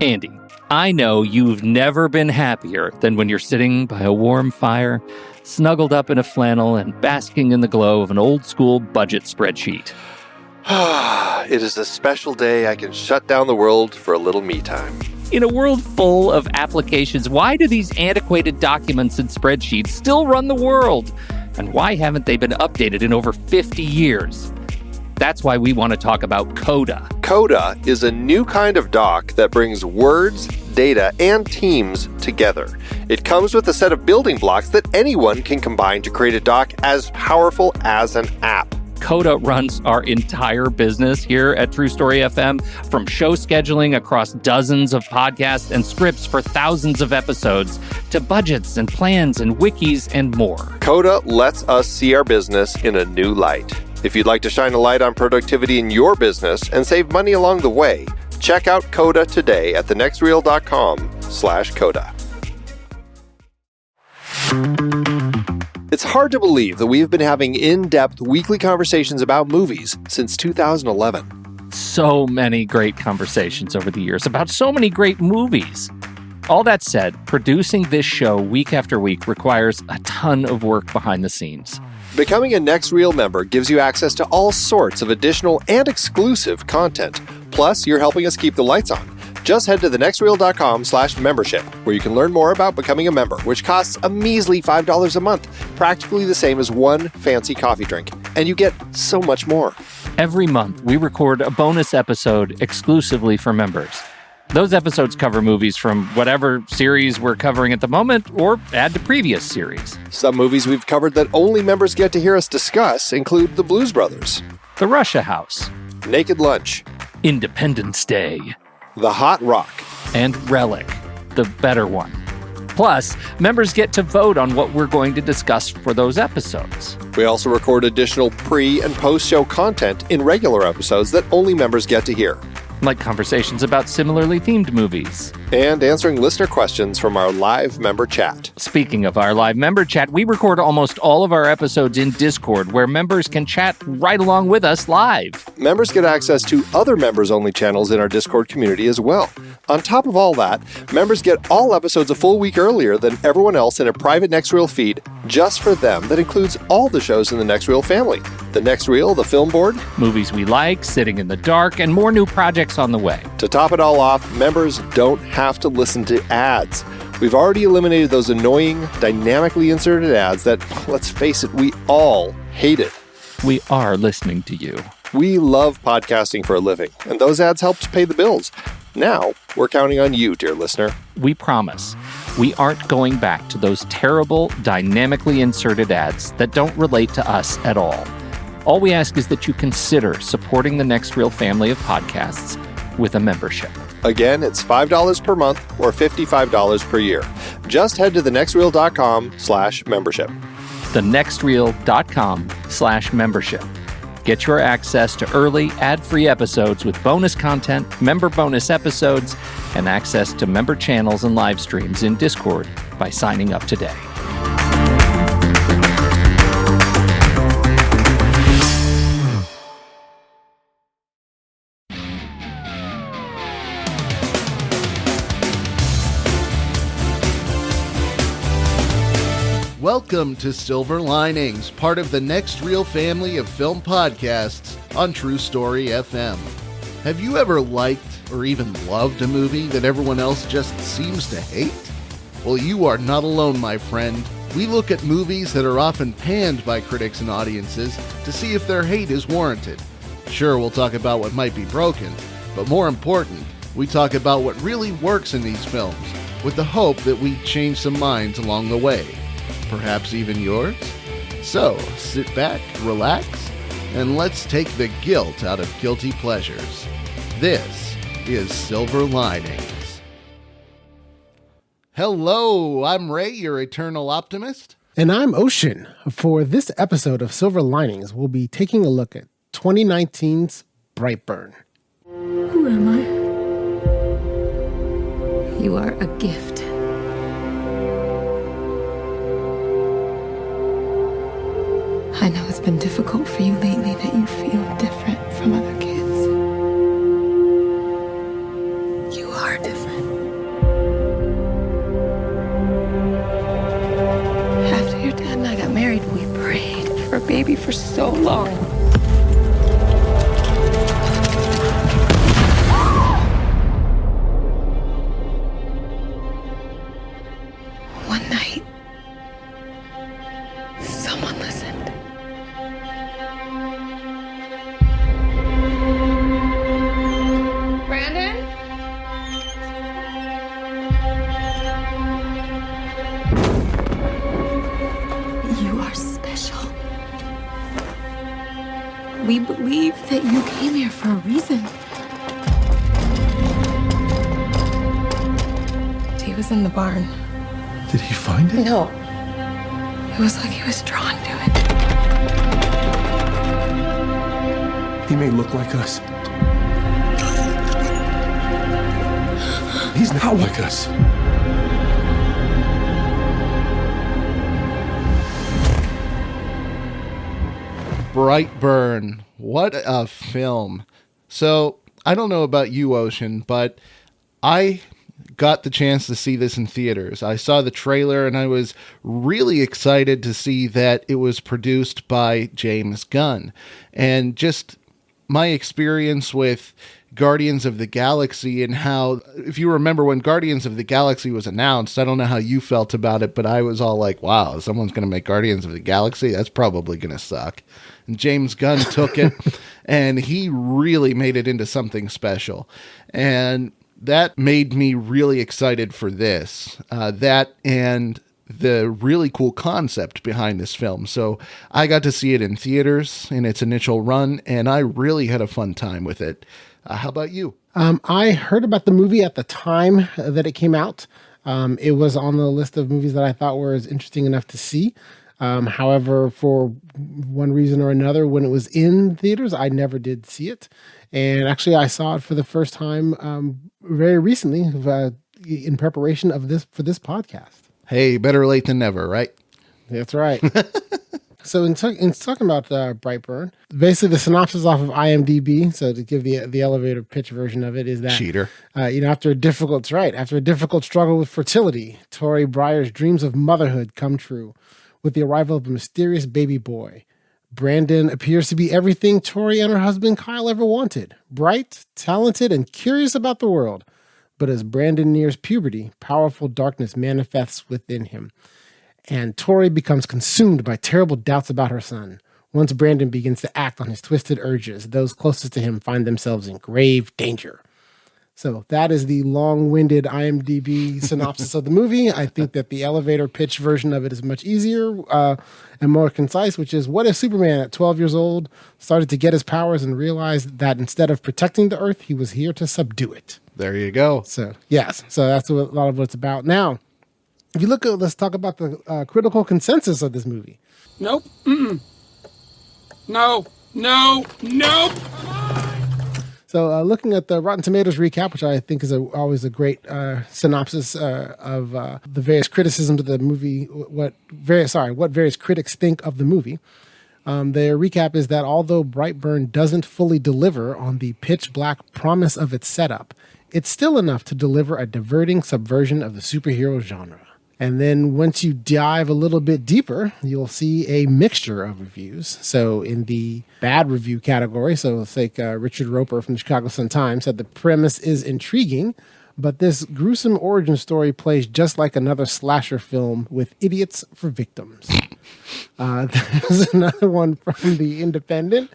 Andy, I know you've never been happier than when you're sitting by a warm fire, snuggled up in a flannel and basking in the glow of an old-school budget spreadsheet. It is a special day I can shut down the world for a little me time. In a world full of applications, why do these antiquated documents and spreadsheets still run the world? And why haven't they been updated in over 50 years? That's why we want to talk about Coda. Coda is a new kind of doc that brings words, data, and teams together. It comes with a set of building blocks that anyone can combine to create a doc as powerful as an app. Coda runs our entire business here at True Story FM, from show scheduling across dozens of podcasts and scripts for thousands of episodes, to budgets and plans and wikis and more. Coda lets us see our business in a new light. If you'd like to shine a light on productivity in your business and save money along the way, check out Coda today at thenextreel.com/Coda. It's hard to believe that we've been having in-depth weekly conversations about movies since 2011. So many great conversations over the years about so many great movies. All that said, producing this show week after week requires a ton of work behind the scenes. Becoming a Next Reel member gives you access to all sorts of additional and exclusive content. Plus, you're helping us keep the lights on. Just head to thenextreel.com/membership, where you can learn more about becoming a member, which costs a measly $5 a month, practically the same as one fancy coffee drink. And you get so much more. Every month, we record a bonus episode exclusively for members. Those episodes cover movies from whatever series we're covering at the moment, or add to previous series. Some movies we've covered that only members get to hear us discuss include The Blues Brothers, The Russia House, Naked Lunch, Independence Day, The Hot Rock, and Relic, the better one. Plus, members get to vote on what we're going to discuss for those episodes. We also record additional pre- and post-show content in regular episodes that only members get to hear, like conversations about similarly themed movies. And answering listener questions from our live member chat. Speaking of our live member chat, we record almost all of our episodes in Discord, where members can chat right along with us live. Members get access to other members-only channels in our Discord community as well. On top of all that, members get all episodes a full week earlier than everyone else in a private Next Reel feed just for them that includes all the shows in the Next Reel family. The Next Reel, the Film Board, movies we like, Sitting in the Dark, and more new projects on the way. To top it all off, members don't have to listen to ads. We've already eliminated those annoying, dynamically inserted ads that, let's face it, we all hated. We are listening to you. We love podcasting for a living, and those ads help to pay the bills. Now, we're counting on you, dear listener. We promise we aren't going back to those terrible, dynamically inserted ads that don't relate to us at all. All we ask is that you consider supporting the Next Reel family of podcasts with a membership. Again, it's $5 per month or $55 per year. Just head to thenextreel.com/membership. thenextreel.com/membership. Get your access to early, ad-free episodes with bonus content, member bonus episodes, and access to member channels and live streams in Discord by signing up today. Welcome to Silver Linings, part of the Next Reel family of film podcasts on True Story FM. Have you ever liked or even loved a movie that everyone else just seems to hate? Well, you are not alone, my friend. We look at movies that are often panned by critics and audiences to see if their hate is warranted. Sure, we'll talk about what might be broken, but more important, we talk about what really works in these films, with the hope that we change some minds along the way. Perhaps even yours? So, sit back, relax, and let's take the guilt out of guilty pleasures. This is Silver Linings. Hello, I'm Ray, your eternal optimist. And I'm Ocean. For this episode of Silver Linings, we'll be taking a look at 2019's Brightburn. Who am I? You are a gift. I know it's been difficult for you lately that you feel different from other kids. You are different. After your dad and I got married, we prayed for a baby for so long. One night, someone listened. Brandon? You are special. We believe that you came here for a reason. He was in the barn. Did he find it? No. It was like he was drawn to it. He may look like us. He's not like us. Brightburn. What a film. So, I don't know about you, Ocean, but I got the chance to see this in theaters. I saw the trailer and I was really excited to see that it was produced by James Gunn. And just my experience with Guardians of the Galaxy and how, if you remember when Guardians of the Galaxy was announced, I don't know how you felt about it, but I was all like, wow, someone's going to make Guardians of the Galaxy? That's probably going to suck. And James Gunn took it and he really made it into something special. And that made me really excited for this. That and the really cool concept behind this film. So I got to see it in theaters in its initial run, and I really had a fun time with it. How about you? I heard about the movie at the time that it came out. It was on the list of movies that I thought were interesting enough to see. However, for one reason or another, when it was in theaters, I never did see it. And actually, I saw it for the first time very recently in preparation of this podcast. Hey, better late than never, right? That's right. So in talking about Brightburn, basically the synopsis off of IMDb, so to give the elevator pitch version of it, is that Cheater. After a difficult struggle with fertility, Tori Breyer's dreams of motherhood come true with the arrival of a mysterious baby boy. Brandon appears to be everything Tori and her husband Kyle ever wanted: bright, talented, and curious about the world. But as Brandon nears puberty, powerful darkness manifests within him, and Tori becomes consumed by terrible doubts about her son. Once Brandon begins to act on his twisted urges, those closest to him find themselves in grave danger. So that is the long-winded IMDb synopsis of the movie. I think that the elevator pitch version of it is much easier and more concise, which is, what if Superman at 12 years old started to get his powers and realized that instead of protecting the Earth, he was here to subdue it? There you go. So, yes. So that's a lot of what it's about. Now, if you look at, let's talk about the critical consensus of this movie. Nope. Mm-mm. No. Nope. So looking at the Rotten Tomatoes recap, which I think is always a great synopsis of the various criticisms of the movie, what various critics think of the movie. Their recap is that although Brightburn doesn't fully deliver on the pitch black promise of its setup, it's still enough to deliver a diverting subversion of the superhero genre. And then once you dive a little bit deeper, you'll see a mixture of reviews. So in the bad review category, so let's take Richard Roper from the Chicago Sun-Times said the premise is intriguing, but this gruesome origin story plays just like another slasher film with idiots for victims. There's another one from The Independent,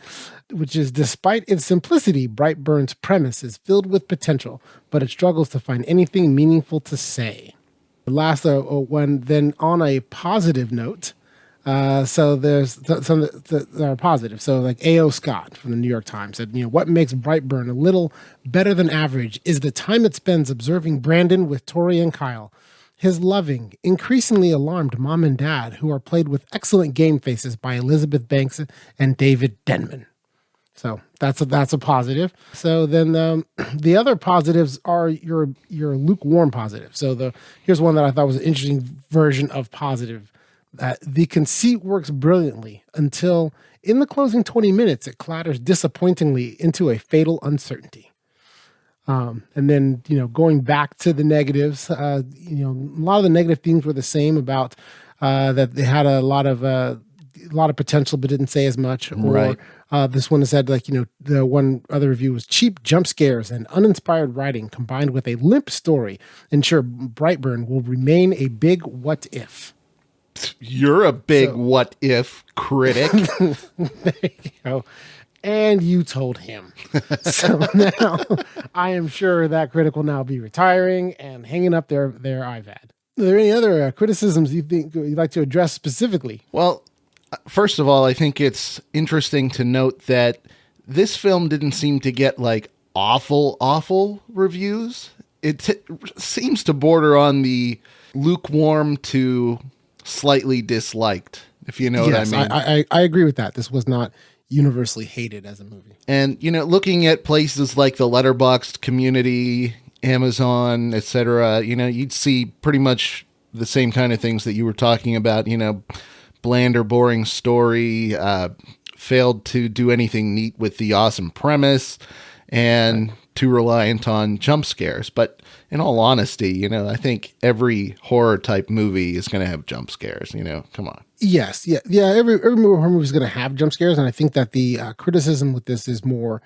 which is, despite its simplicity, Brightburn's premise is filled with potential, but it struggles to find anything meaningful to say. Last one, then on a positive note, so there's some that are positive. So like A.O. Scott from the New York Times said, what makes Brightburn a little better than average is the time it spends observing Brandon with Tori and Kyle, his loving, increasingly alarmed mom and dad, who are played with excellent game faces by Elizabeth Banks and David Denman. So that's a positive. So then the other positives are your lukewarm positive. So here's one that I thought was an interesting version of positive. The conceit works brilliantly until in the closing 20 minutes, it clatters disappointingly into a fatal uncertainty. And then, going back to the negatives, a lot of the negative things were the same about that they had a lot of potential, but didn't say as much. Right. Or this one said, the one other review was cheap jump scares and uninspired writing combined with a limp story ensure Brightburn will remain a big what if. You're a big what if critic. There you go. And you told him. So now I am sure that critic will now be retiring and hanging up their iPad. Are there any other criticisms you think you'd like to address specifically? Well, first of all, I think it's interesting to note that this film didn't seem to get awful reviews. It seems to border on the lukewarm to slightly disliked, if you know what I mean. I agree with that. This was not universally hated as a movie. And, looking at places like the Letterboxd community, Amazon, etc., you'd see pretty much the same kind of things that you were talking about, bland or boring story, failed to do anything neat with the awesome premise, and too reliant on jump scares. But in all honesty, I think every horror type movie is going to have jump scares, come on. Yes. Yeah. Every horror movie is going to have jump scares. And I think that the criticism with this is more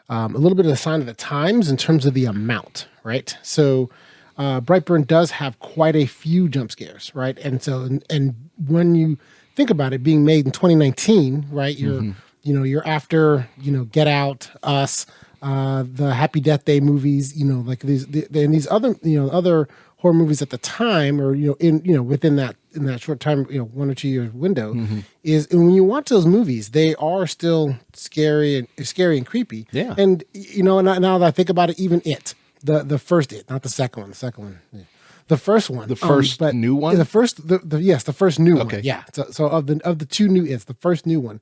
a little bit of a sign of the times in terms of the amount, right? So Brightburn does have quite a few jump scares, right? And so, and when you think about it being made in 2019, right, you're after, Get Out, Us, the Happy Death Day movies, these other, other horror movies at the time, or within that short time, 1 or 2 years window, is, and when you watch those movies, they are still scary and creepy. Yeah. And now that I think about it, even the first not the second one, the first one, the first new one, the first the first new one. Okay. Yeah. So of the two new the first new one.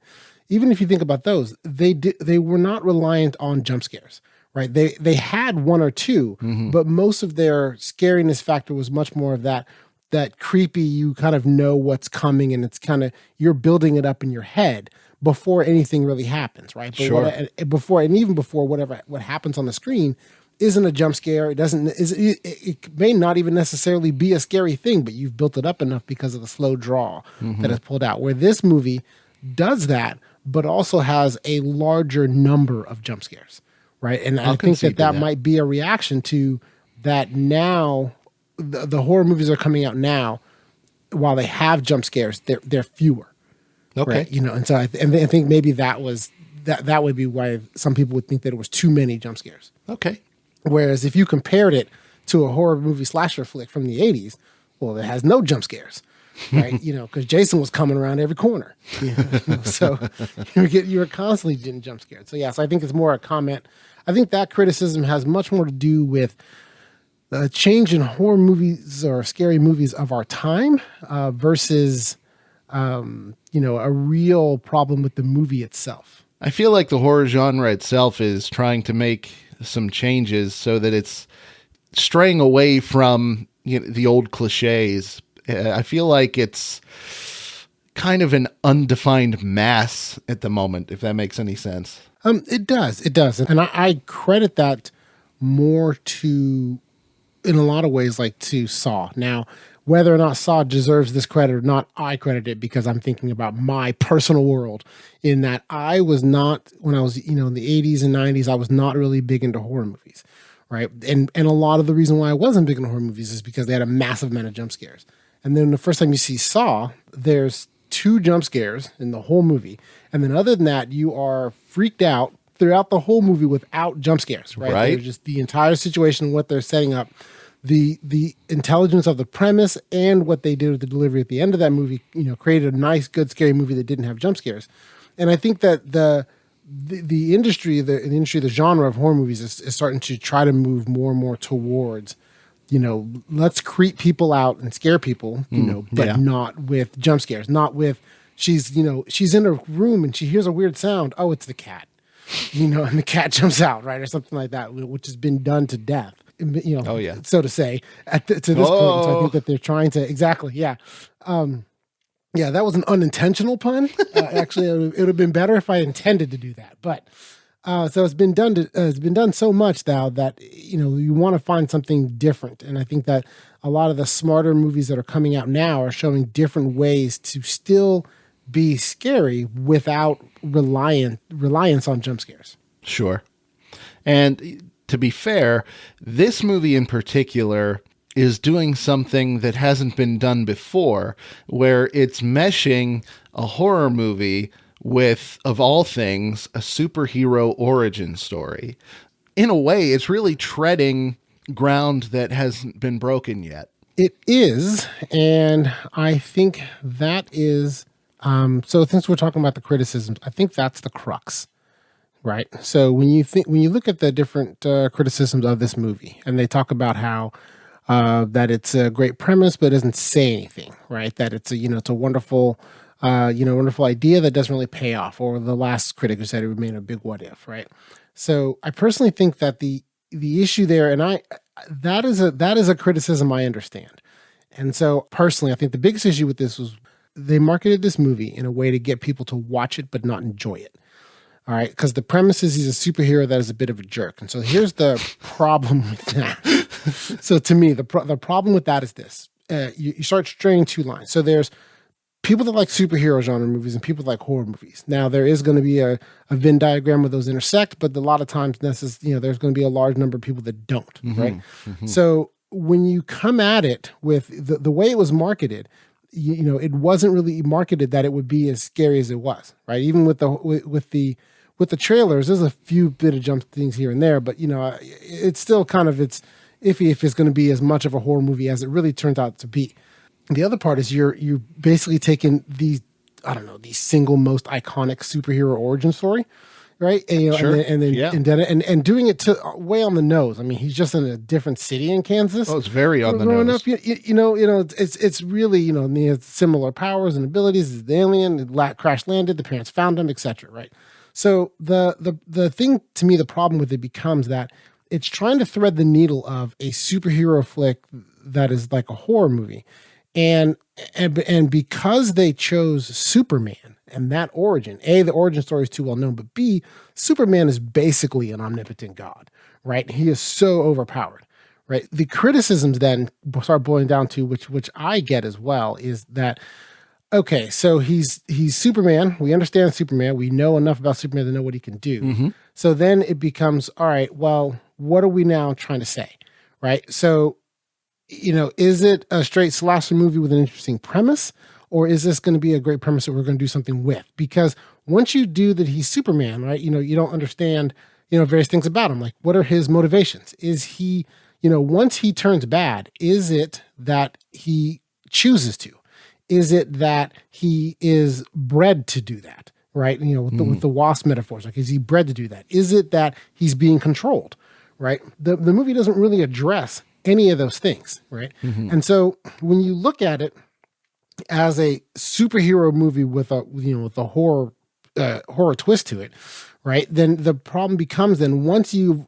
Even if you think about those, they were not reliant on jump scares, right? They had one or two, but most of their scariness factor was much more of that creepy, you kind of know what's coming, and it's kind of, you're building it up in your head before anything really happens, right? But sure. Even before what happens on the screen isn't a jump scare. It may not even necessarily be a scary thing, but you've built it up enough because of the slow draw that is pulled out. Where this movie does that, but also has a larger number of jump scares, right? And I think that might be a reaction to that. Now, the horror movies are coming out now, while they have jump scares, they're fewer. Okay, right? And so I think maybe that would be why some people would think that it was too many jump scares. Okay. Whereas if you compared it to a horror movie slasher flick from the 80s, well, it has no jump scares. Right, because Jason was coming around every corner, so you were constantly getting jump scared. So I think it's more a comment. I think that criticism has much more to do with the change in horror movies or scary movies of our time versus a real problem with the movie itself. I feel like the horror genre itself is trying to make some changes so that it's straying away from the old cliches. I feel like it's kind of an undefined mass at the moment, if that makes any sense. It does. And I credit that more to, in a lot of ways, to Saw. Now, whether or not Saw deserves this credit or not, I credit it because I'm thinking about my personal world, in that I was not, when I was, in the 80s and 90s, I was not really big into horror movies, right? And a lot of the reason why I wasn't big into horror movies is because they had a massive amount of jump scares. And then the first time you see Saw, there's 2 jump scares in the whole movie. And then other than that, you are freaked out throughout the whole movie without jump scares, right? They're just the entire situation, what they're setting up, the intelligence of the premise, and what they did with the delivery at the end of that movie, created a nice, good, scary movie that didn't have jump scares. And I think that the industry, the genre of horror movies is starting to try to move more and more towards, let's creep people out and scare people, but not with jump scares, not with she's in a room and she hears a weird sound. Oh, it's the cat, and the cat jumps out, right? Or something like that, which has been done to death, so to say, to this point. So I think that they're trying to, exactly. Yeah. That was an unintentional pun. Actually, it would have been better if I intended to do that, but So it's been done so much now that, you want to find something different. And I think that a lot of the smarter movies that are coming out now are showing different ways to still be scary without reliance on jump scares. Sure. And to be fair, this movie in particular is doing something that hasn't been done before, where it's meshing a horror movie with, of all things, a superhero origin story. In a way, it's really treading ground that hasn't been broken yet. It is, and I think that is, so since we're talking about the criticisms, I think that's the crux, right? So when you look at the different criticisms of this movie, and they talk about how that it's a great premise, but it doesn't say anything, right? That it's a wonderful, wonderful idea that doesn't really pay off. Or the last critic who said it remained a big what if, right? So I personally think that the issue there, and that is a criticism I understand. And so personally, I think the biggest issue with this was they marketed this movie in a way to get people to watch it but not enjoy it. All right, because the premise is he's a superhero that is a bit of a jerk. And so here's the problem with that. So to me, the problem with that is this. You start straying two lines. So there's people that like superhero genre movies and people that like horror movies. Now, there is going to be a Venn diagram where those intersect, but a lot of times there's going to be a large number of people that don't, right? Mm-hmm. So when you come at it with the way it was marketed, it wasn't really marketed that it would be as scary as it was, right? Even with the trailers, there's a few bit of jump things here and there, but it's still it's iffy if it's going to be as much of a horror movie as it really turns out to be. The other part is you're basically taking these single most iconic superhero origin story, right? And, sure. and doing it to way on the nose. I mean, he's just in a different city in Kansas. Oh, it's very on the nose. It's really he has similar powers and abilities as the alien. Crash landed. The parents found him, etc. Right. So the thing to me, the problem with it becomes that it's trying to thread the needle of a superhero flick that is like a horror movie. And because they chose Superman and that origin, A, the origin story is too well known, but B, Superman is basically an omnipotent god, right? He is so overpowered, right? The criticisms then start boiling down to, which I get as well, is that, okay, so he's Superman. We understand Superman. We know enough about Superman to know what he can do. Mm-hmm. So then it becomes, all right, well, what are we now trying to say, right? So, is it a straight slasher movie with an interesting premise, or is this going to be a great premise that we're going to do something with? Because once you do that he's Superman, right, you don't understand, various things about him. Like, what are his motivations? Is he, once he turns bad, is it that he chooses to? Is it that he is bred to do that, right? With the wasp metaphors, like, is he bred to do that? Is it that he's being controlled, right? The movie doesn't really address any of those things, right? Mm-hmm. And so when you look at it as a superhero movie with a horror twist to it, right? Then the problem becomes once you've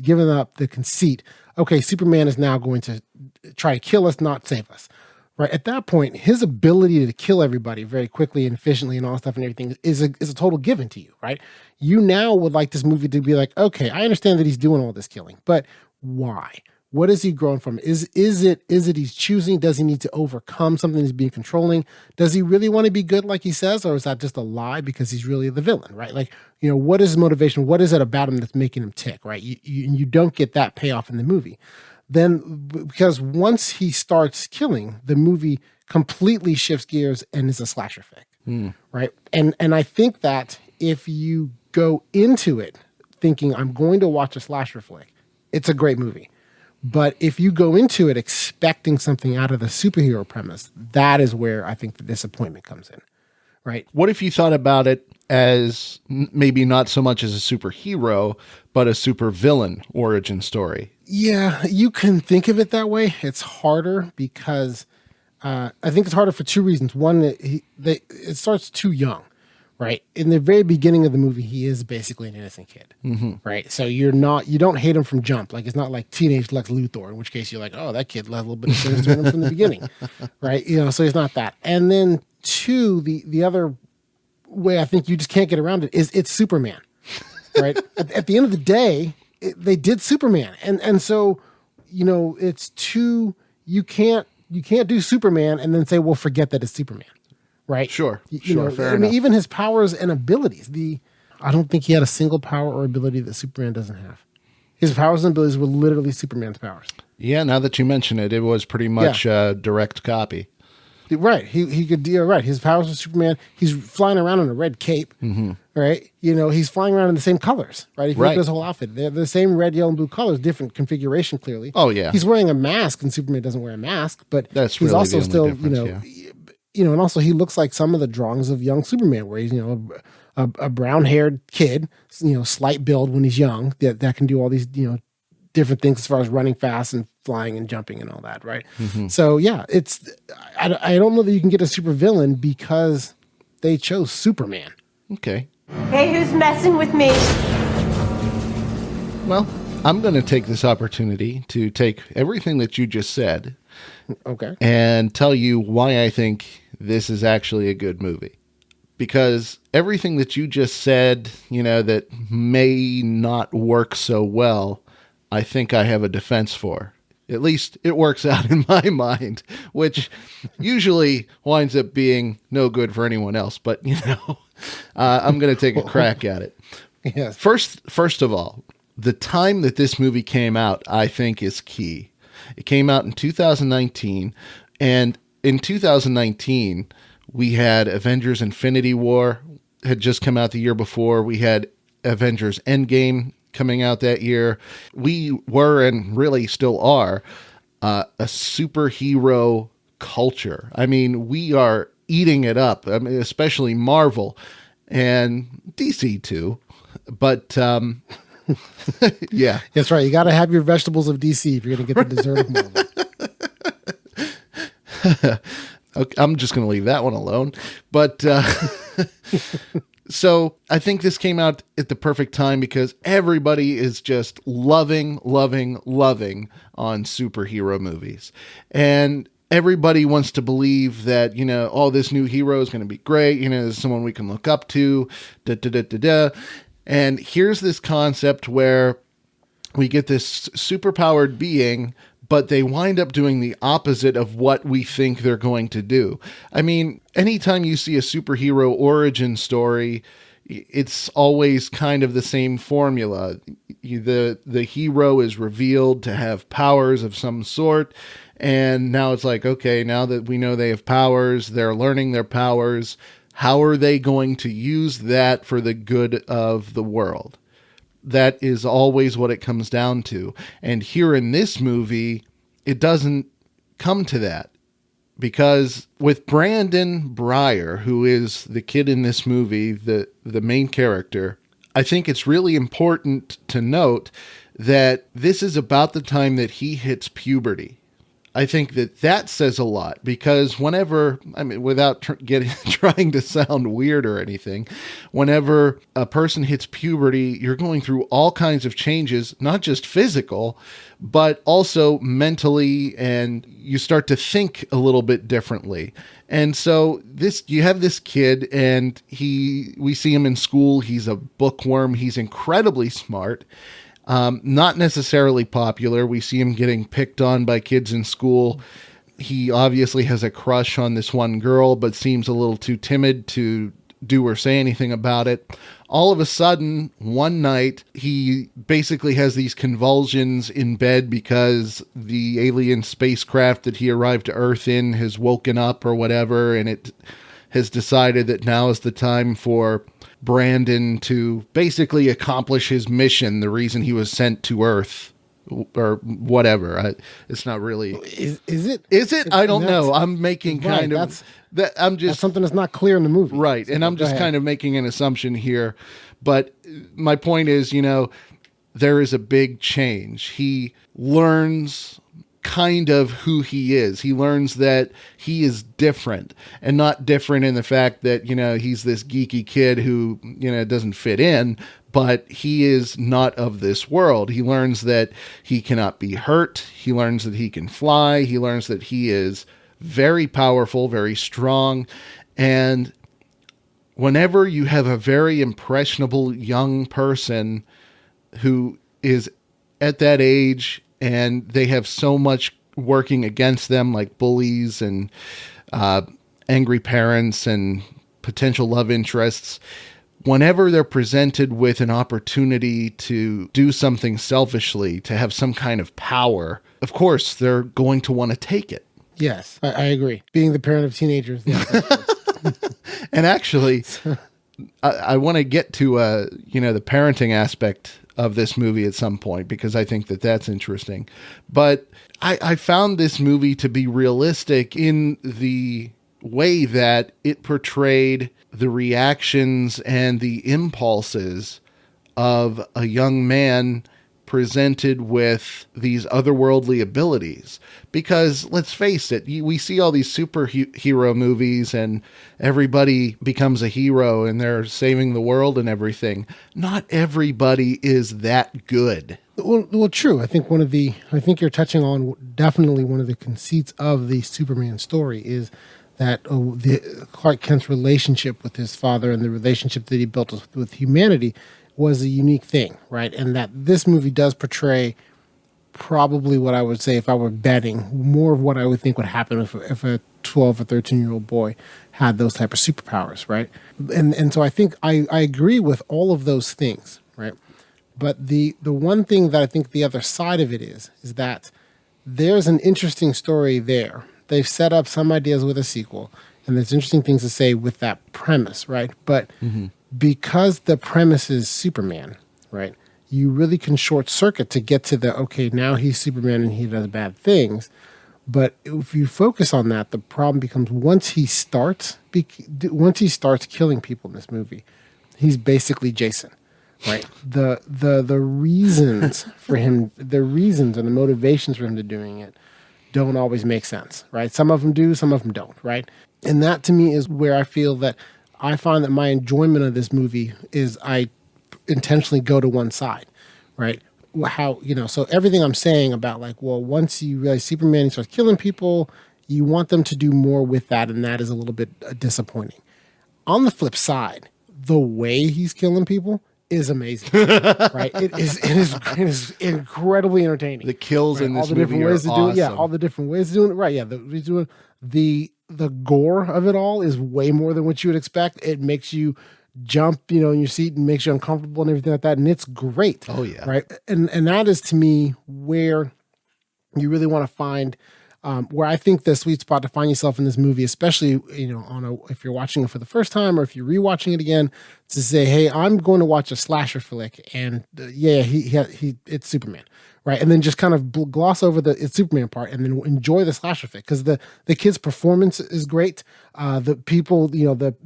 given up the conceit, okay, Superman is now going to try to kill us, not save us, right? At that point, his ability to kill everybody very quickly and efficiently and all that stuff and everything is a total given to you, right? You now would like this movie to be like, okay, I understand that he's doing all this killing, but why? What is he growing from? Is it he's choosing? Does he need to overcome something he's being controlling? Does he really want to be good like he says? Or is that just a lie because he's really the villain, right? Like, what is his motivation? What is it about him that's making him tick, right? You don't get that payoff in the movie. Then, because once he starts killing, the movie completely shifts gears and is a slasher flick, right? And I think that if you go into it thinking, I'm going to watch a slasher flick, it's a great movie. But if you go into it expecting something out of the superhero premise, that is where I think the disappointment comes in, right? What if you thought about it as maybe not so much as a superhero, but a supervillain origin story? Yeah, you can think of it that way. It's harder because I think it's harder for two reasons. One, it starts too young. Right. In the very beginning of the movie, he is basically an innocent kid. Mm-hmm. Right. So you don't hate him from jump. Like, it's not like teenage Lex Luthor, in which case you're like, oh, that kid let a little bit of sinister in him from the beginning. Right. So he's not that. And then two, the other way I think you just can't get around it is it's Superman. right? At the end of the day, they did Superman, and so it's too you can't do Superman and then say, well, forget that it's Superman, right? Sure, fair I mean, enough. even his powers and abilities. I don't think he had a single power or ability that Superman doesn't have. His powers and abilities were literally Superman's powers. Yeah, now that you mention it, it was pretty much a direct copy. Right. He could do right. His powers are Superman. He's flying around in a red cape. Mm-hmm. Right. He's flying around in the same colors. Right. If you look at his whole outfit, they're the same red, yellow, and blue colors, different configuration clearly. Oh yeah. He's wearing a mask, and Superman doesn't wear a mask. But That's he's really also the still only and also he looks like some of the drawings of young Superman, where he's a brown haired kid, slight build when he's young that can do all these different things as far as running fast and flying and jumping and all that, right? Mm-hmm. So yeah, I don't know that you can get a supervillain because they chose Superman. Okay. Hey, who's messing with me? Well, I'm going to take this opportunity to take everything that you just said, okay, and tell you why I think this is actually a good movie. Because everything that you just said, that may not work so well, I think I have a defense for. At least it works out in my mind, which usually winds up being no good for anyone else. But, I'm going to take a crack at it. Yes. First of all, the time that this movie came out, I think, is key. It came out in 2019, and in 2019, we had Avengers Infinity War had just come out the year before. We had Avengers Endgame coming out that year. We were, and really still are, a superhero culture. I mean, we are eating it up. I mean, especially Marvel and DC too. But yeah, that's right. You got to have your vegetables of DC if you're going to get the dessert of Marvel. Okay, I'm just going to leave that one alone. But so I think this came out at the perfect time because everybody is just loving on superhero movies. And everybody wants to believe that, this new hero is going to be great. There's someone we can look up to. And here's this concept where we get this superpowered being, but they wind up doing the opposite of what we think they're going to do. I mean, anytime you see a superhero origin story, it's always kind of the same formula. The hero is revealed to have powers of some sort, and now it's like, okay, now that we know they have powers, they're learning their powers, how are they going to use that for the good of the world? That is always what it comes down to. And here in this movie, it doesn't come to that. Because with Brandon Breyer, who is the kid in this movie, the main character, I think it's really important to note that this is about the time that he hits puberty. I think that says a lot because whenever, without trying to sound weird or anything, whenever a person hits puberty, you're going through all kinds of changes, not just physical, but also mentally, and you start to think a little bit differently. And so you have this kid, and we see him in school. He's a bookworm. He's incredibly smart. Not necessarily popular. We see him getting picked on by kids in school. He obviously has a crush on this one girl, but seems a little too timid to do or say anything about it. All of a sudden, one night, he basically has these convulsions in bed because the alien spacecraft that he arrived to Earth in has woken up or whatever, and it has decided that now is the time for Brandon to basically accomplish his mission, the reason he was sent to Earth or whatever. It's not really. Is it? Is it? I don't know. I'm making kind of that. That's something that's not clear in the movie. Right. And I'm just kind of making an assumption here. But my point is, there is a big change. He learns kind of who he is. He learns that he is different, and not different in the fact that, he's this geeky kid who, doesn't fit in, but he is not of this world. He learns that he cannot be hurt. He learns that he can fly. He learns that he is very powerful, very strong. And whenever you have a very impressionable young person who is at that age and they have so much working against them, like bullies and angry parents and potential love interests, whenever they're presented with an opportunity to do something selfishly, to have some kind of power, of course, they're going to want to take it. Yes, I agree. Being the parent of teenagers. Yeah, and actually, I want to get to, the parenting aspect of this movie at some point, because I think that that's interesting. But I found this movie to be realistic in the way that it portrayed the reactions and the impulses of a young man presented with these otherworldly abilities. Because let's face it, we see all these superhero movies and everybody becomes a hero and they're saving the world and everything. Not everybody is that good. Well, true. I think you're touching on definitely one of the conceits of the Superman story is that the Clark Kent's relationship with his father and the relationship that he built with humanity was a unique thing, right? And that this movie does portray probably what I would say, if I were betting, more of what I would think would happen if a 12 or 13-year-old boy had those type of superpowers, right? And so I think I agree with all of those things, right? But the one thing that I think the other side of it is that there's an interesting story there. They've set up some ideas with a sequel, and there's interesting things to say with that premise, right? But because the premise is Superman, right, you really can short circuit to get to okay, now he's Superman and he does bad things. But if you focus on that, the problem becomes once he starts killing people in this movie, he's basically Jason, right? The reasons for him, the reasons and the motivations for him to doing it don't always make sense, right? Some of them do, some of them don't, right? And that to me is where I feel that I find that my enjoyment of this movie is I intentionally go to one side, right? How, so everything I'm saying about once you realize Superman starts killing people, you want them to do more with that, and that is a little bit disappointing. On the flip side, the way he's killing people is amazing, right? It is incredibly entertaining. The kills in this movie are awesome. All the different ways of doing it, right? Yeah, he's doing the gore of it all is way more than what you would expect. It makes you jump, in your seat and makes you uncomfortable and everything like that, and it's great. Oh yeah, right. And that is to me where you really want to find. Where I think the sweet spot to find yourself in this movie, especially if you're watching it for the first time or if you're rewatching it again, to say, hey, I'm going to watch a slasher flick, and it's Superman, right? And then just kind of gloss over it's Superman part, and then enjoy the slasher flick because the kid's performance is great. The people,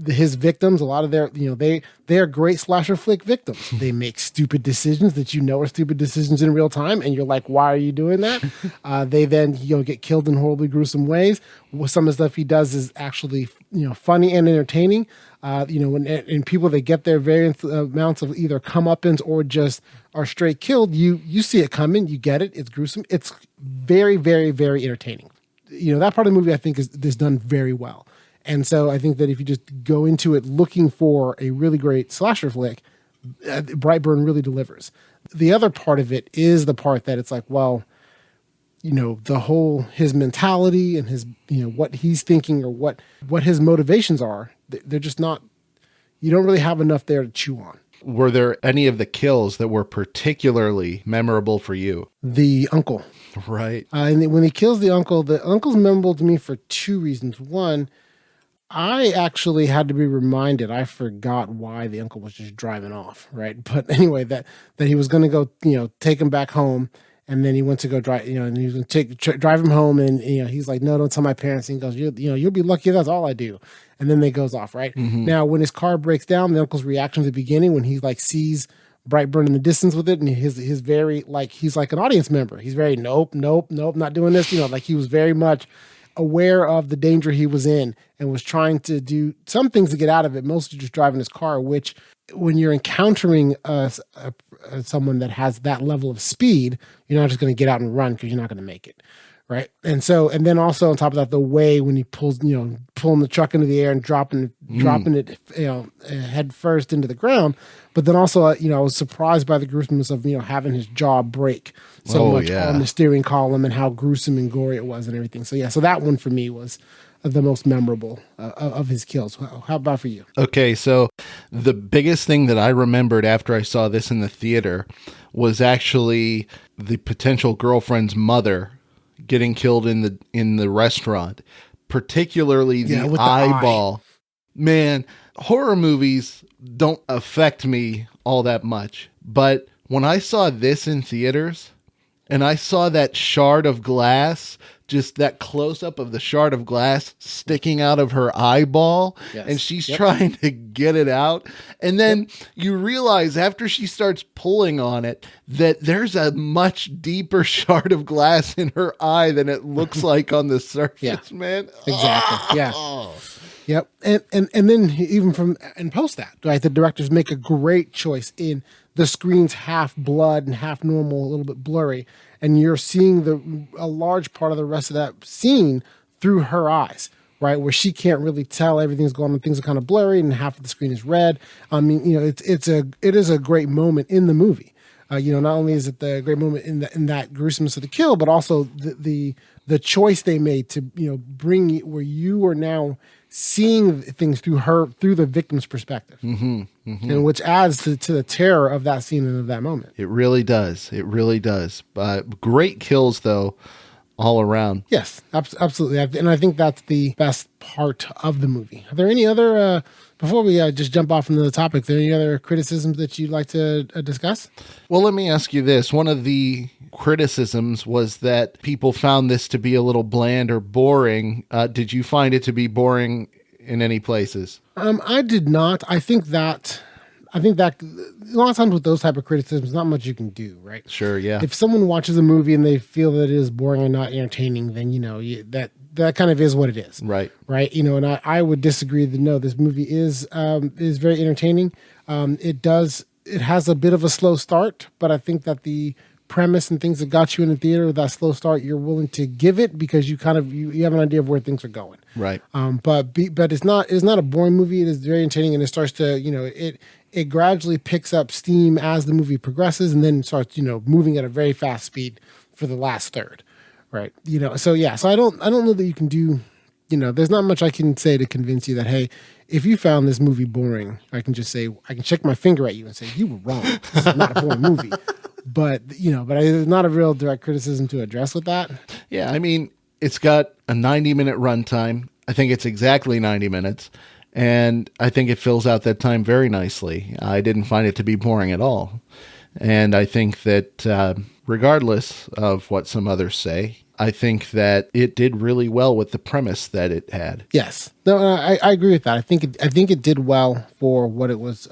his victims, a lot of they are great slasher flick victims. They make stupid decisions that are stupid decisions in real time, and you're like, why are you doing that? They then get killed in horribly gruesome ways. Some of the stuff he does is actually funny and entertaining. And people that get their various amounts of either comeuppance or just are straight killed, you see it coming, you get it, it's gruesome. It's very, very, very entertaining. That part of the movie I think is done very well. And so I think that if you just go into it looking for a really great slasher flick, Brightburn really delivers. The other part of it is the part that it's like, well, the whole, his mentality and his, what he's thinking or what his motivations are, they're just not, you don't really have enough there to chew on. Were there any of the kills that were particularly memorable for you? The uncle. Right. And when he kills the uncle's memorable to me for two reasons. One, I actually had to be reminded, I forgot why the uncle was just driving off, right? But anyway, that he was going to go, take him back home. And then he went to go drive, and he was going to drive him home. And, he's like, no, don't tell my parents. And he goes, you'll be lucky. That's all I do. And then they goes off, right? Mm-hmm. Now, when his car breaks down, the uncle's reaction at the beginning, when he sees Brightburn in the distance with it, and his very, he's like an audience member. He's very, nope, not doing this. He was very much aware of the danger he was in and was trying to do some things to get out of it, mostly just driving his car, which when you're encountering someone that has that level of speed, you're not just going to get out and run because you're not going to make it, Right. And then also on top of that, the way when he pulls, pulling the truck into the air and dropping it, head first into the ground. But then also, I was surprised by the gruesomeness of, having his jaw break so much on the steering column and how gruesome and gory it was and everything. So, so that one for me was the most memorable of his kills. How about for you? Okay. So the biggest thing that I remembered after I saw this in the theater was actually the potential girlfriend's mother getting killed in the restaurant, particularly the eyeball. Man, horror movies don't affect me all that much, but when I saw this in theaters and I saw that shard of glass, just that close up of the shard of glass sticking out of her eyeball, and she's trying to get it out. And then you realize after she starts pulling on it that there's a much deeper shard of glass in her eye than it looks like on the surface, man. Exactly. Yeah. Yep. And then even from and post that, right? The directors make a great choice in the screen's half blood and half normal, a little bit blurry, and you're seeing a large part of the rest of that scene through her eyes, right? Where she can't really tell, everything's going on, things are kind of blurry, and half of the screen is red. I mean, it is a great moment in the movie. Not only is it the great moment in that gruesomeness of the kill, but also the choice they made to bring you where you are now seeing things through the victim's perspective, and which adds to the terror of that scene and of that moment. It really does. It really does. Great kills though, all around. Yes, absolutely. And I think that's the best part of the movie. Are there any other, before we just jump off into the topic, are there any other criticisms that you'd like to discuss? Well, let me ask you this. One of the criticisms was that people found this to be a little bland or boring. Did you find it to be boring in any places? I did not. I think that a lot of times with those type of criticisms, not much you can do, right? Sure, yeah. If someone watches a movie and they feel that it is boring or not entertaining, then that kind of is what it is, right? And I would disagree that no, this movie is very entertaining. It has a bit of a slow start, but I think that the premise and things that got you in the theater with that slow start, you're willing to give it because you have an idea of where things are going, right? But it's not a boring movie. It is very entertaining, and it starts to it gradually picks up steam as the movie progresses, and then starts moving at a very fast speed for the last third, right? So I don't know that you can do. There's not much I can say to convince you that, hey, if you found this movie boring, I can check my finger at you and say, you were wrong. This is not a boring movie. But it's not a real direct criticism to address with that. Yeah, I mean, it's got a 90-minute runtime. I think it's exactly 90 minutes. And I think it fills out that time very nicely. I didn't find it to be boring at all. And I think that regardless of what some others say, I think that it did really well with the premise that it had. Yes. No, I agree with that. I think it did well for what it was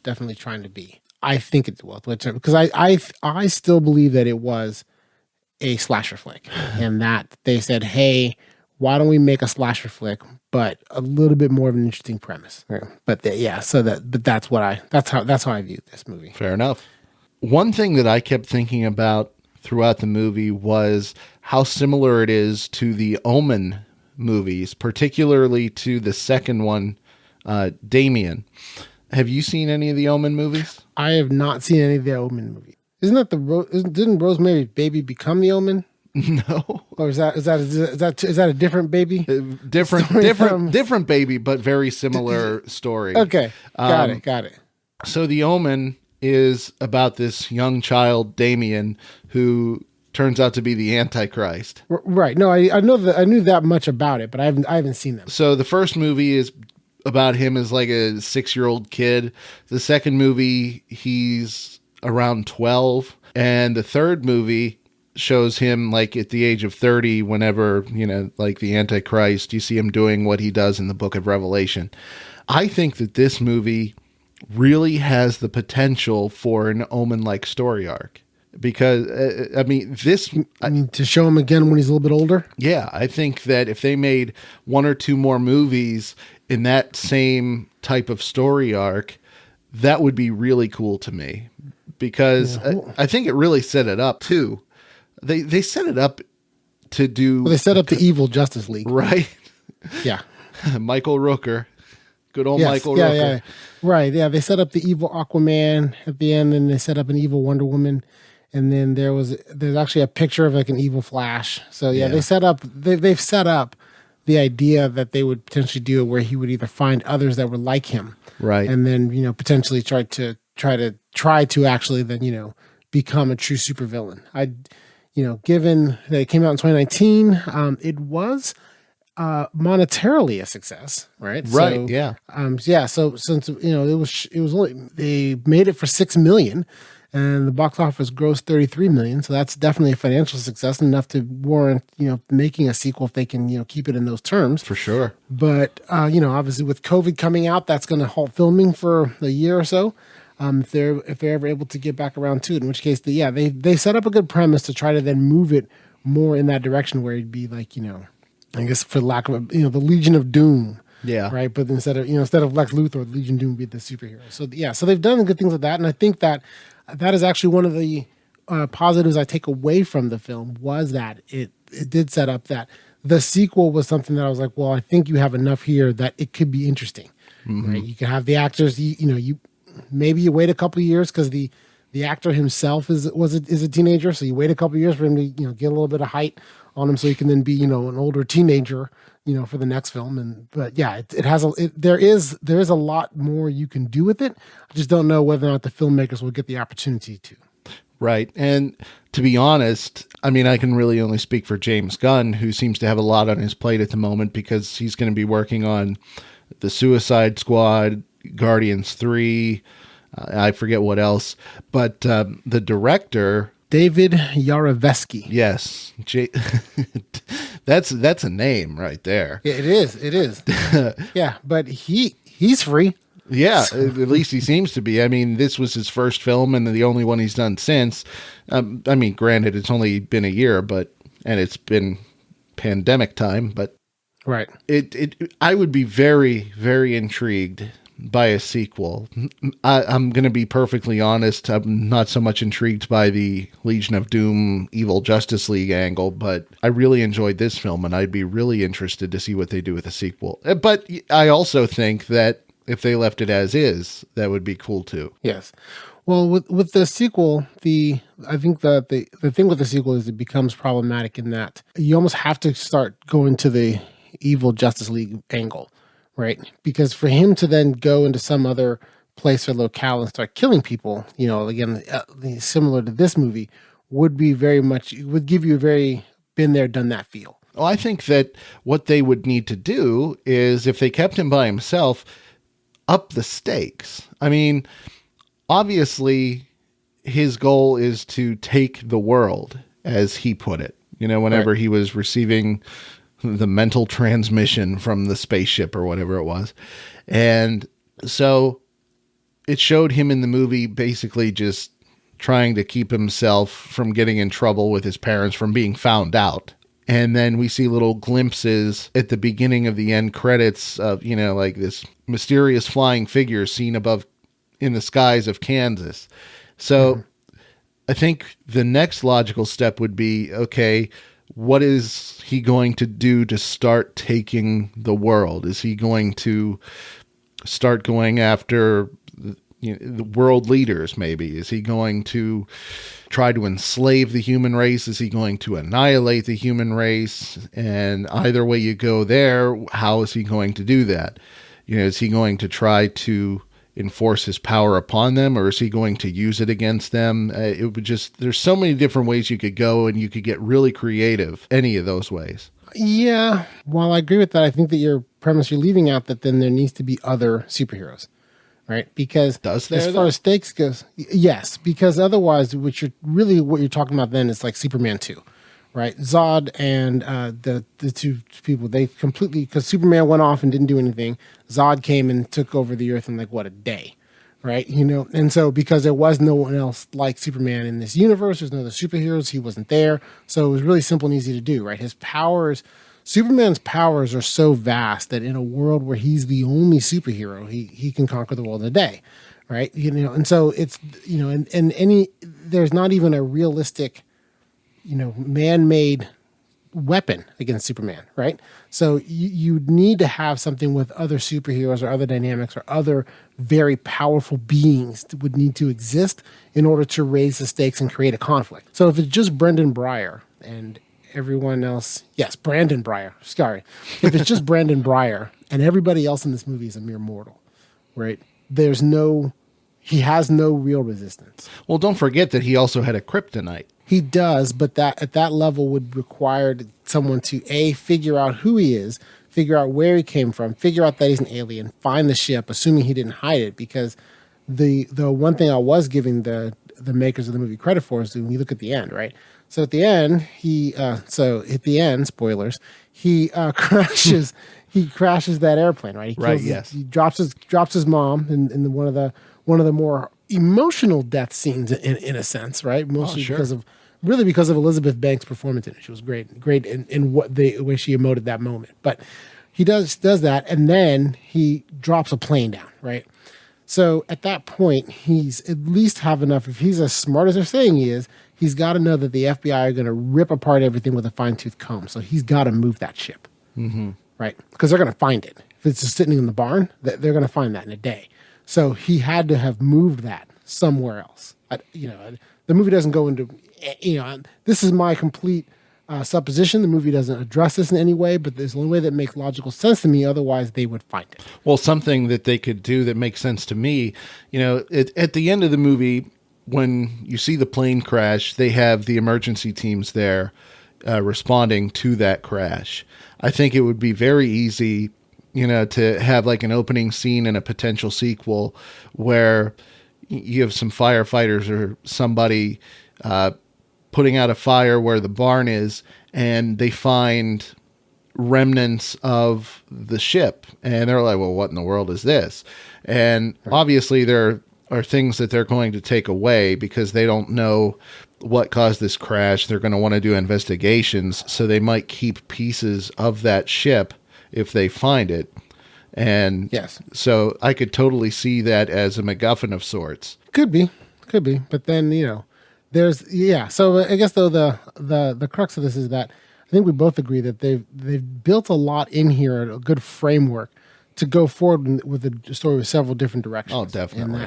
definitely trying to be. I think it did well because I still believe that it was a slasher flick, and that they said, hey, why don't we make a slasher flick, but a little bit more of an interesting premise. Right. But that's how I view this movie. Fair enough. One thing that I kept thinking about throughout the movie was how similar it is to the Omen movies, particularly to the second one, Damien. Have you seen any of the Omen movies? I have not seen any of the Omen movies. Isn't that didn't Rosemary's Baby become the Omen? No. Or is that a different baby? Different baby, but very similar story. Okay. Got it. So the Omen is about this young child, Damien, who turns out to be the Antichrist. Right. No, I know that. I knew that much about it, but I haven't seen them. So the first movie is about him as like a 6-year-old kid. The second movie, he's around 12. And the third movie shows him like at the age of 30, whenever, like the Antichrist, you see him doing what he does in the book of Revelation. I think that this movie really has the potential for an Omen-like story arc. Because, to show him again when he's a little bit older? Yeah, I think that if they made 1 or 2 more movies in that same type of story arc, that would be really cool to me. Because I think it really set it up, too. They set it up to do. Well, they set up the evil Justice League. Right. Yeah. Michael Rooker. Good old Yes, Michael yeah, Rooker. yeah. Right. Yeah. They set up the evil Aquaman at the end, and they set up an evil Wonder Woman. And then there's actually a picture of like an evil Flash. So yeah. they've set up the idea that they would potentially do it where he would either find others that were like him. Right. And then, potentially try to actually then, become a true supervillain. Given that it came out in 2019, it was monetarily a success, right? Right. So, yeah. So since it was only, they made it for $6 million, and the box office grossed $33 million. So that's definitely a financial success, enough to warrant making a sequel if they can keep it in those terms. For sure. But obviously with COVID coming out, that's going to halt filming for a year or so. If they're ever able to get back around to it, in which case, they set up a good premise to try to then move it more in that direction where it'd be like I guess for lack of the Legion of Doom. Yeah. Right. But instead of Lex Luthor, the Legion of Doom would be the superhero. So so they've done good things with that. And I think that is actually one of the positives I take away from the film, was that it did set up that the sequel was something that I was like, well, I think you have enough here that it could be interesting. Mm-hmm. Right. You can have the actors, maybe you wait a couple of years because the actor himself is a teenager. So you wait a couple of years for him to, get a little bit of height on him so he can then be, an older teenager, for the next film. But yeah, there is a lot more you can do with it. I just don't know whether or not the filmmakers will get the opportunity to. Right. And to be honest, I mean, I can really only speak for James Gunn, who seems to have a lot on his plate at the moment because he's going to be working on the Suicide Squad, Guardians 3, I forget what else. But the director... David Yarovesky. Yes. That's a name right there. Yeah, it is. Yeah, but he's free. Yeah, at least he seems to be. I mean, this was his first film and the only one he's done since. I mean, granted, it's only been a year, and it's been pandemic time, but right. I would be very, very intrigued by a sequel. I'm going to be perfectly honest. I'm not so much intrigued by the Legion of Doom Evil Justice League angle, but I really enjoyed this film and I'd be really interested to see what they do with a sequel. But I also think that if they left it as is, that would be cool too. Yes. Well, with the sequel, I think that the thing with the sequel is it becomes problematic in that you almost have to start going to the Evil Justice League angle. Right. Because for him to then go into some other place or locale and start killing people, again, similar to this movie, would give you a very been there, done that feel. Well, I think that what they would need to do is, if they kept him by himself, up the stakes. I mean, obviously, his goal is to take the world, as he put it. Whenever right. he was receiving the mental transmission from the spaceship or whatever it was. And so it showed him in the movie basically just trying to keep himself from getting in trouble with his parents, from being found out. And then we see little glimpses at the beginning of the end credits of, like this mysterious flying figure seen above in the skies of Kansas. So I think the next logical step would be, okay, what is he going to do to start taking the world? Is he going to start going after the world leaders, maybe? Is he going to try to enslave the human race? Is he going to annihilate the human race? And either way you go there, how is he going to do that? Is he going to try to enforce his power upon them, or is he going to use it against them? There's so many different ways you could go, and you could get really creative any of those ways. Yeah. While I agree with that, I think that your premise, you're leaving out that then there needs to be other superheroes, right? Because as far as stakes goes, yes, because otherwise what you're talking about then is like Superman 2. Right, Zod and the two people, they completely, because Superman went off and didn't do anything, Zod came and took over the Earth in a day, right? And so because there was no one else like Superman in this universe, there's no other superheroes, he wasn't there, so it was really simple and easy to do, right? Superman's powers are so vast that in a world where he's the only superhero, he can conquer the world in a day, right? And so it's there's not even a realistic man-made weapon against Superman, right? So you need to have something with other superheroes or other dynamics or other very powerful beings that would need to exist in order to raise the stakes and create a conflict. So if it's just Brendan Breyer and everyone else, yes, Brandon Breyer, sorry. If it's just Brandon Breyer and everybody else in this movie is a mere mortal, right? He has no real resistance. Well, don't forget that he also had a kryptonite. He does, but that at that level would require someone to figure out who he is, figure out where he came from, figure out that he's an alien, find the ship, assuming he didn't hide it. Because the one thing I was giving the makers of the movie credit for is when you look at the end, right? So at the end, spoilers, he crashes. He crashes that airplane, right? He drops his mom in one of the more emotional death scenes in a sense, right? Mostly because of Elizabeth Banks' performance in it. She was great in what the way she emoted that moment. But he does that, and then he drops a plane down, right? So at that point, he's at least have enough. If he's as smart as they're saying he is, he's got to know that the FBI are going to rip apart everything with a fine-tooth comb. So he's got to move that ship, right? Because they're going to find it. If it's just sitting in the barn, they're going to find that in a day. So he had to have moved that somewhere else. The movie doesn't go into, this is my complete supposition. The movie doesn't address this in any way, but there's the only way that makes logical sense to me. Otherwise, they would find it. Well, something that they could do that makes sense to me, at the end of the movie, when you see the plane crash, they have the emergency teams there responding to that crash. I think it would be very easy to have like an opening scene in a potential sequel where you have some firefighters or somebody putting out a fire where the barn is, and they find remnants of the ship. And they're like, well, what in the world is this? And obviously there are things that they're going to take away because they don't know what caused this crash. They're going to want to do investigations. So they might keep pieces of that ship if they find it. And yes, so I could totally see that as a MacGuffin of sorts. Could be. But then, so I guess though the crux of this is that I think we both agree that they've built a lot in here, a good framework to go forward with the story with several different directions. Oh, definitely.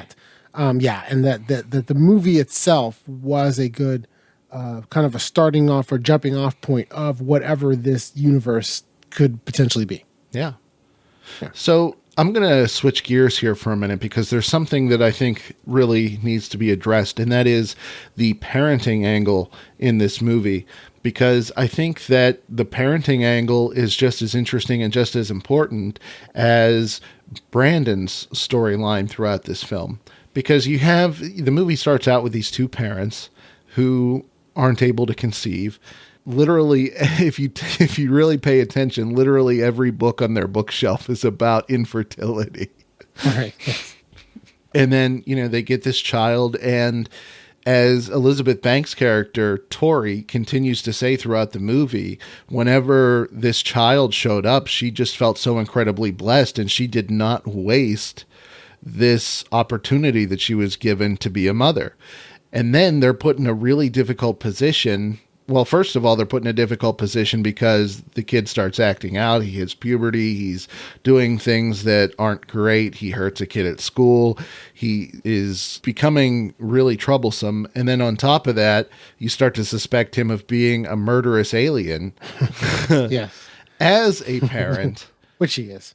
And that the movie itself was a good kind of a starting off or jumping off point of whatever this universe could potentially be. Yeah. So I'm going to switch gears here for a minute because there's something that I think really needs to be addressed, and that is the parenting angle in this movie. Because I think that the parenting angle is just as interesting and just as important as Brandon's storyline throughout this film. Because the movie starts out with these two parents who aren't able to conceive. Literally, if you really pay attention, literally every book on their bookshelf is about infertility. Right. And then, they get this child, and as Elizabeth Banks' character, Tori, continues to say throughout the movie, whenever this child showed up, she just felt so incredibly blessed, and she did not waste this opportunity that she was given to be a mother. And then they're put in a really difficult position. Well, first of all, they're put in a difficult position because the kid starts acting out. He hits puberty. He's doing things that aren't great. He hurts a kid at school. He is becoming really troublesome. And then on top of that, you start to suspect him of being a murderous alien. Yes. As a parent. Which he is.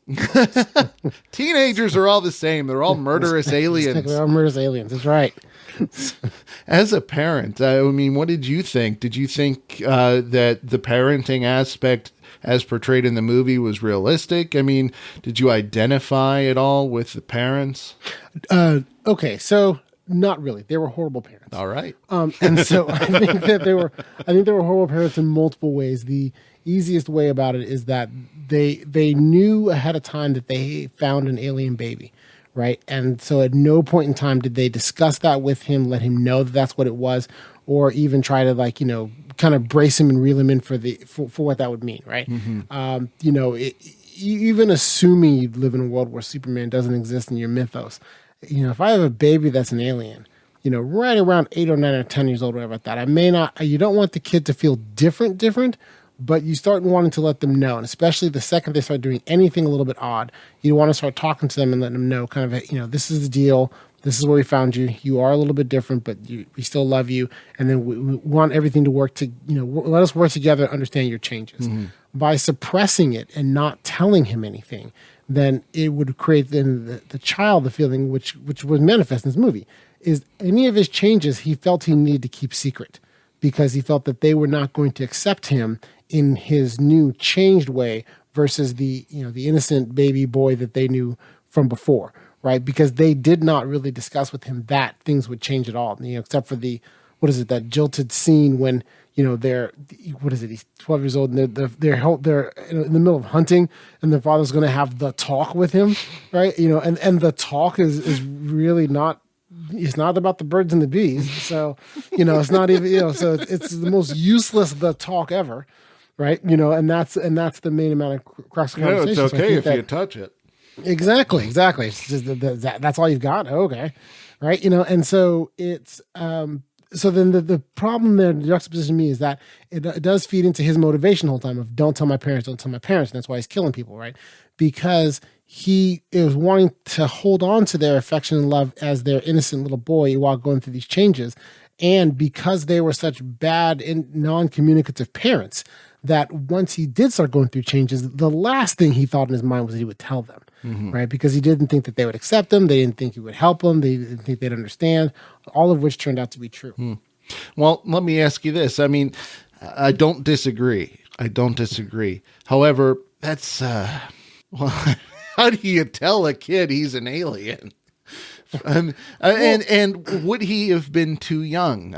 Teenagers are all the same. They're all murderous aliens. They're all murderous aliens. That's right. As a parent, what did you think? Did you think that the parenting aspect as portrayed in the movie was realistic? Did you identify at all with the parents? Okay, so not really. They were horrible parents. All right. And so I think they were horrible parents in multiple ways. The easiest way about it is that they knew ahead of time that they found an alien baby. Right. And so at no point in time did they discuss that with him, let him know that that's what it was, or even try to kind of brace him and reel him in for what that would mean. Right. Mm-hmm. Even assuming you live in a world where Superman doesn't exist in your mythos, if I have a baby that's an alien, right around 8 or 9 or 10 years old, whatever like that, you don't want the kid to feel different, but you start wanting to let them know. And especially the second they start doing anything a little bit odd, you want to start talking to them and letting them know kind of, this is the deal. This is where we found you. You are a little bit different, but we still love you. And then we want everything to work to, let us work together and understand your changes. By suppressing it and not telling him anything, then it would create in the child the feeling which was manifest in this movie is any of his changes he felt he needed to keep secret because he felt that they were not going to accept him in his new changed way versus the innocent baby boy that they knew from before. Right, because they did not really discuss with him that things would change at all. Except for that jilted scene when he's 12 years old and they're in the middle of hunting and their father's going to have the talk with him, right? And the talk is really not. It's not about the birds and the bees, so it's not even so it's the most useless the talk ever, right? And that's the main amount of cross conversation. It's okay if you touch it. Exactly. It's just that's all you've got. Okay. Right. And so it's, so then the problem there, the juxtaposition to me is that it does feed into his motivation the whole time of don't tell my parents. And that's why he's killing people. Right. Because he is wanting to hold on to their affection and love as their innocent little boy while going through these changes. And because they were such bad and non-communicative parents, that once he did start going through changes, the last thing he thought in his mind was that he would tell them, right? Because he didn't think that they would accept him. They didn't think he would help them. They didn't think they'd understand, all of which turned out to be true. Well, let me ask you this. I mean, I don't disagree. However, that's, how do you tell a kid he's an alien? And would he have been too young?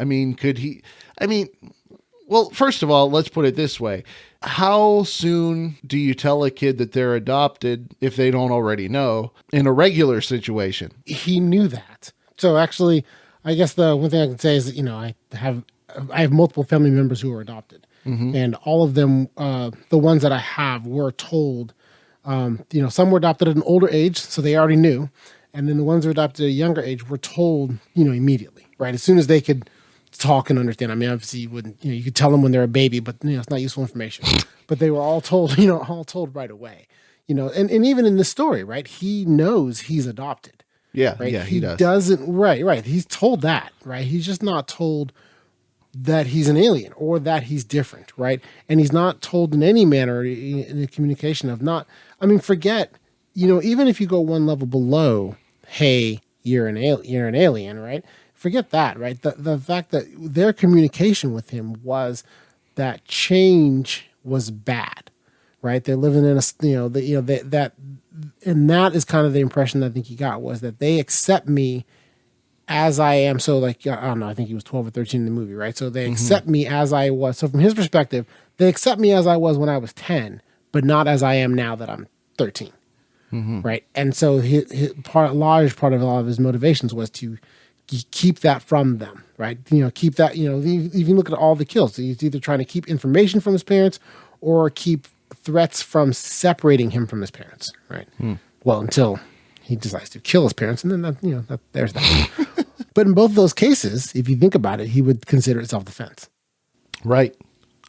Well, first of all, let's put it this way. How soon do you tell a kid that they're adopted if they don't already know in a regular situation? He knew that. So actually, I guess the one thing I can say is that, I have multiple family members who are adopted. And all of them, the ones that I have were told, some were adopted at an older age, so they already knew. And then the ones who were adopted at a younger age were told, immediately, right? As soon as they could talk and understand. I mean, obviously you wouldn't, you could tell them when they're a baby, but it's not useful information. But they were all told, all told right away. And even in this story, right? He knows he's adopted. Yeah, right? Yeah, he does. Doesn't, right. He's told that, right? He's just not told that he's an alien or that he's different, right? And he's not told in any manner in the communication of not, forget, even if you go one level below, hey, you're an alien, right? Forget that, right? The fact that their communication with him was that change was bad, right? They're living in and that is kind of the impression that I think he got was that they accept me as I am. So I don't know, I think he was 12 or 13 in the movie, right? So they accept me as I was. So from his perspective, they accept me as I was when I was 10, but not as I am now that I'm 13, right? And so a large part of a lot of his motivations was to keep that from them, right? Keep that, if you look at all the kills, he's either trying to keep information from his parents or keep threats from separating him from his parents, right? Well, until he decides to kill his parents, and then there's that. But in both of those cases, if you think about it, he would consider it self-defense. Right.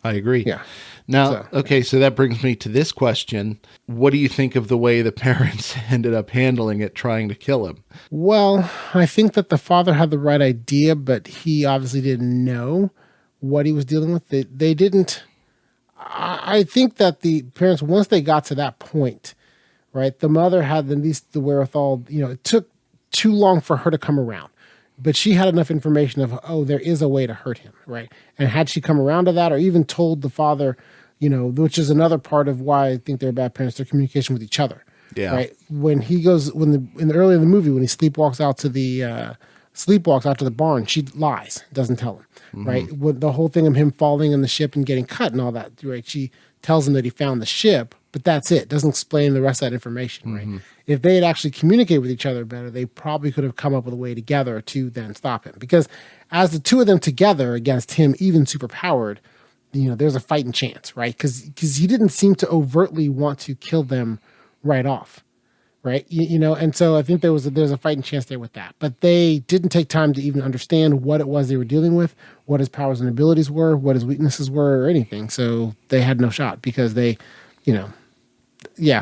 I agree. Yeah. Now, so that brings me to this question. What do you think of the way the parents ended up handling it, trying to kill him? Well, I think that the father had the right idea, but he obviously didn't know what he was dealing with. They didn't. I think that the parents, once they got to that point, right, the mother had at least the wherewithal, it took too long for her to come around. But she had enough information of, there is a way to hurt him, right? And had she come around to that or even told the father, which is another part of why I think they're bad parents, their communication with each other. Yeah. Right. When he goes, early in the movie, when he sleepwalks out to the barn, she lies, doesn't tell him, right? With the whole thing of him falling in the ship and getting cut and all that, right? She tells him that he found the ship, but that's it. Doesn't explain the rest of that information, right? If they had actually communicated with each other better, they probably could have come up with a way together to then stop him. Because as the two of them together against him, even superpowered, there's a fighting chance, right? Because he didn't seem to overtly want to kill them right off, right? And so I think there's a fighting chance there with that. But they didn't take time to even understand what it was they were dealing with, what his powers and abilities were, what his weaknesses were, or anything. So they had no shot because they, I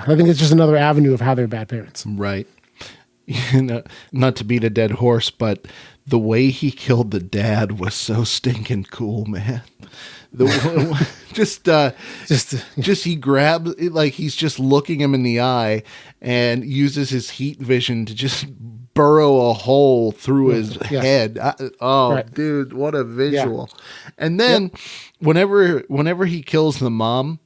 think it's just another avenue of how they're bad parents. Right. Not to beat a dead horse, but the way he killed the dad was so stinking cool, man. Just he grabs, like he's just looking him in the eye and uses his heat vision to just burrow a hole through his head. Right. Dude, what a visual. Yeah. And then whenever he kills the mom,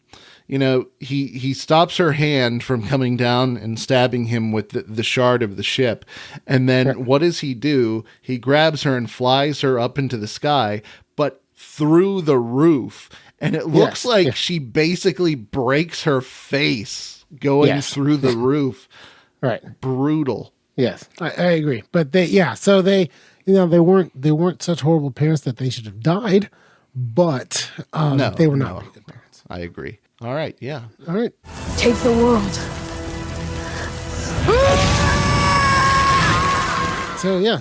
he stops her hand from coming down and stabbing him with the shard of the ship. And then what does he do? He grabs her and flies her up into the sky, but through the roof. And it looks like she basically breaks her face going through the roof. Right. Brutal. Yes, I agree. But they weren't such horrible parents that they should have died, but they were not very good parents. I agree. All right. Yeah. All right. Take the world.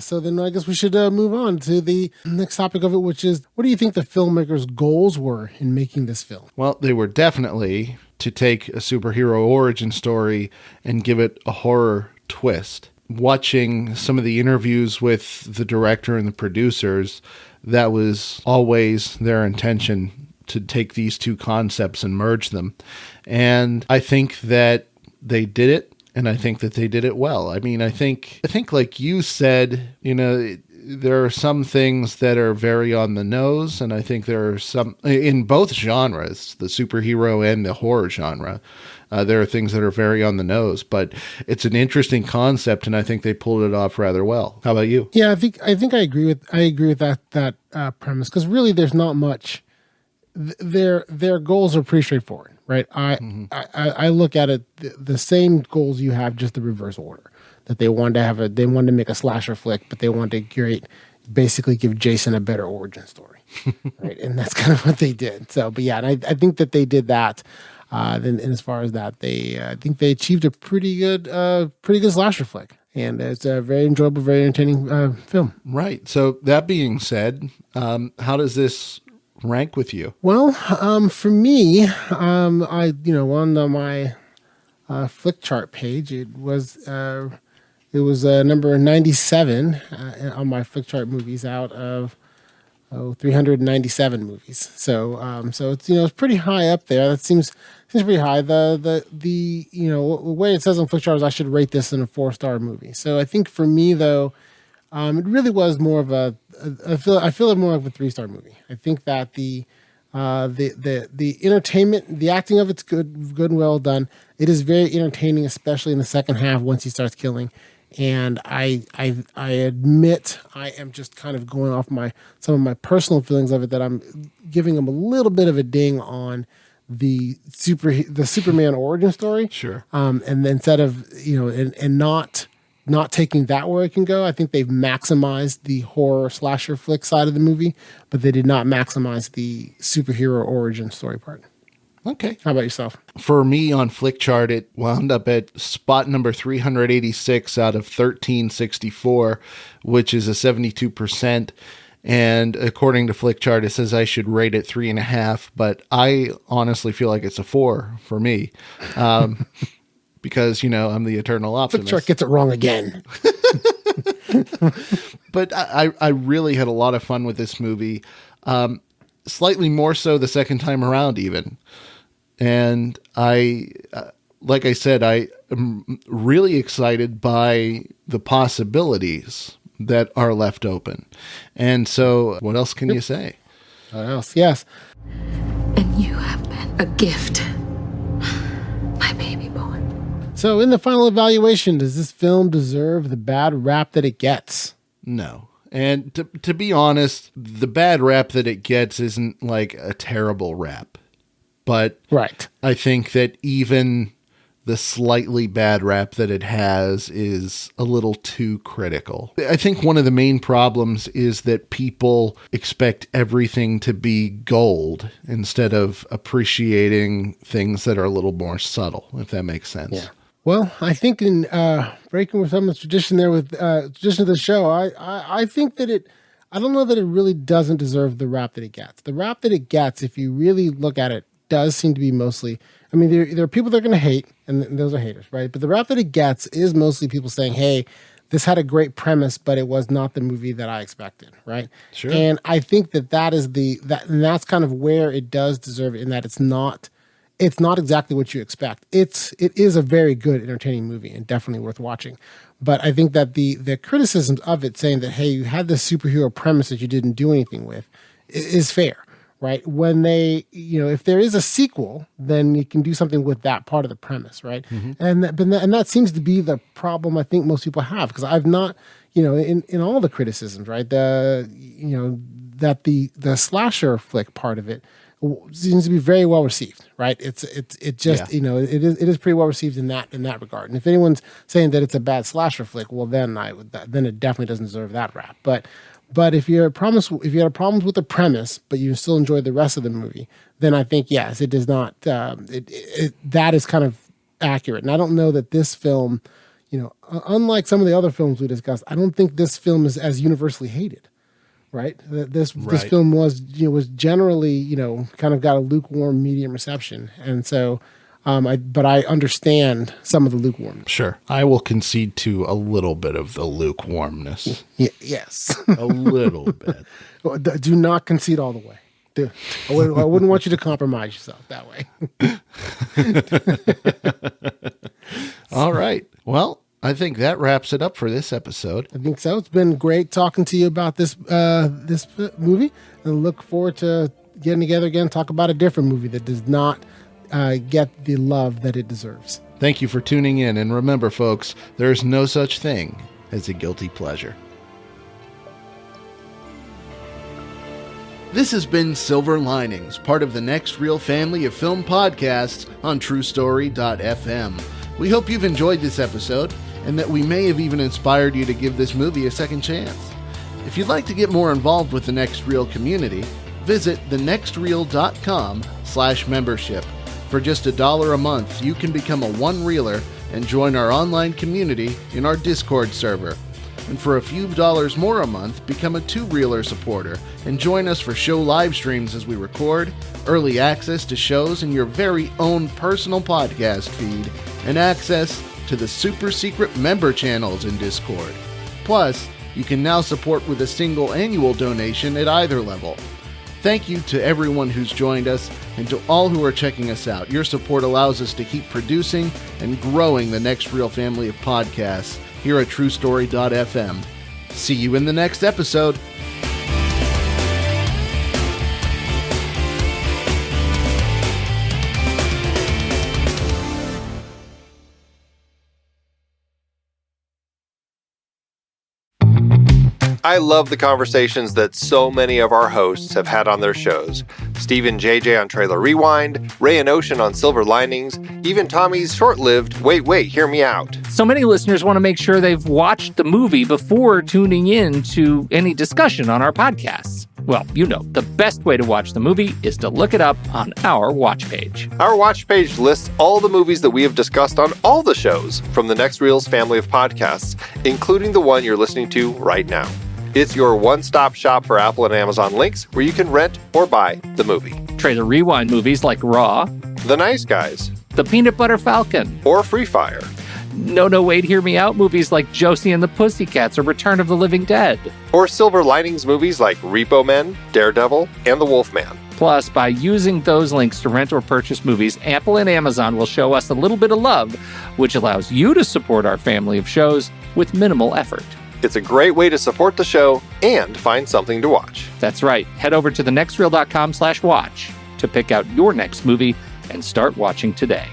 So then I guess we should move on to the next topic of it, which is, what do you think the filmmakers' goals were in making this film? Well, they were definitely to take a superhero origin story and give it a horror twist. Watching some of the interviews with the director and the producers, that was always their intention, to take these two concepts and merge them. And I think that they did it, and I think that they did it well. I mean, I think like you said, there are some things that are very on the nose, and I think there are some in both genres, the superhero and the horror genre. There are things that are very on the nose, but it's an interesting concept, and I think they pulled it off rather well. How about you? Yeah, I think I agree with that premise, because really there's not much. Their goals are pretty straightforward, right? I look at it the same goals you have, just the reverse order. That they wanted to make a slasher flick, but they wanted to basically give Jason a better origin story, right? And that's kind of what they did. So, but yeah, and I think that they did that. And as far as that, I think they achieved a pretty good slasher flick, and it's a very enjoyable, very entertaining film. Right. So that being said, how does this rank with you? Well, for me, on my flick chart page, it was number 97 on my flick chart movies out of 397 movies. So it's pretty high up there. That seems pretty high. The way it says on flick chart is I should rate this in a 4-star movie. So I think for me though, it really was more of I feel it more of a 3-star movie. I think that the entertainment, the acting of it's good and well done. It is very entertaining, especially in the second half once he starts killing. And I admit I am just kind of going off some of my personal feelings of it, that I'm giving him a little bit of a ding on the Superman origin story. Sure. And then instead of and not taking that where it can go, I think they've maximized the horror slasher flick side of the movie, but they did not maximize the superhero origin story part. Okay. How about yourself? For me on Flickchart, it wound up at spot number 386 out of 1364, which is a 72%. And according to Flickchart, it says I should rate it 3.5, but I honestly feel like it's a 4 for me. Because, I'm the eternal optimist. Flickchart gets it wrong again. But I really had a lot of fun with this movie. Slightly more so the second time around even. And like I said, I am really excited by the possibilities that are left open. And so what else can you say? What else? Yes. And you have been a gift. My baby boy. So in the final evaluation, does this film deserve the bad rap that it gets? No. And to be honest, the bad rap that it gets isn't like a terrible rap. But right. I think that even the slightly bad rap that it has is a little too critical. I think one of the main problems is that people expect everything to be gold instead of appreciating things that are a little more subtle, if that makes sense. Yeah. Well, I think in breaking with some of the tradition there with tradition of the show, I think that I don't know that it really doesn't deserve the rap that it gets. The rap that it gets, if you really look at it, does seem to be mostly, I mean, there are people that are going to hate, and those are haters, right? But the rap that it gets is mostly people saying, hey, this had a great premise, but it was not the movie that I expected, right? Sure. And I think and that's kind of where it does deserve it, in that it's not exactly what you expect. It is a very good, entertaining movie and definitely worth watching. But I think that the criticisms of it, saying that, hey, you had this superhero premise that you didn't do anything with, is fair, right? When if there is a sequel, then you can do something with that part of the premise, right? Mm-hmm. And that seems to be the problem I think most people have, because I've not, in all the criticisms, right? That the slasher flick part of it seems to be very well received, right? It is pretty well received in that regard. And if anyone's saying that it's a bad slasher flick, well, then it definitely doesn't deserve that rap. But if you had problems with the premise, but you still enjoyed the rest of the movie, then I think yes, it does not. That is kind of accurate. And I don't know that this film, unlike some of the other films we discussed, I don't think this film is as universally hated. Right. This film was generally, kind of got a lukewarm, medium reception. And so, but I understand some of the lukewarmness. Sure. I will concede to a little bit of the lukewarmness. Yes. A little bit. Do not concede all the way. I wouldn't want you to compromise yourself that way. All right. Well, I think that wraps it up for this episode. I think so. It's been great talking to you about this movie, and I look forward to getting together again, talk about a different movie that does not get the love that it deserves. Thank you for tuning in, and remember, folks, there's no such thing as a guilty pleasure. This has been Silver Linings, part of the Next Reel family of film podcasts on TrueStory.fm. We hope you've enjoyed this episode, and that we may have even inspired you to give this movie a second chance. If you'd like to get more involved with the Next Reel community, visit thenextreel.com/membership. For just $1 a month, you can become a one-reeler and join our online community in our Discord server. And for a few dollars more a month, become a two-reeler supporter and join us for show live streams as we record, early access to shows in your very own personal podcast feed, and access to the super secret member channels in Discord. Plus, you can now support with a single annual donation at either level. Thank you to everyone who's joined us, and to all who are checking us out. Your support allows us to keep producing and growing the Next Reel family of podcasts here at TrueStory.fm. See you in the next episode. I love the conversations that so many of our hosts have had on their shows. Steve and JJ on Trailer Rewind, Ray and Ocean on Silver Linings, even Tommy's short-lived Wait, Hear Me Out. So many listeners want to make sure they've watched the movie before tuning in to any discussion on our podcasts. Well, the best way to watch the movie is to look it up on our watch page. Our watch page lists all the movies that we have discussed on all the shows from the Next Reel's family of podcasts, including the one you're listening to right now. It's your one-stop shop for Apple and Amazon links where you can rent or buy the movie. Trailer Rewind movies like Raw, The Nice Guys, The Peanut Butter Falcon, or Free Fire. No, Wait, Hear Me Out movies like Josie and the Pussycats or Return of the Living Dead. Or Silver Linings movies like Repo Men, Daredevil, and The Wolfman. Plus, by using those links to rent or purchase movies, Apple and Amazon will show us a little bit of love, which allows you to support our family of shows with minimal effort. It's a great way to support the show and find something to watch. That's right. Head over to thenextreel.com/watch to pick out your next movie and start watching today.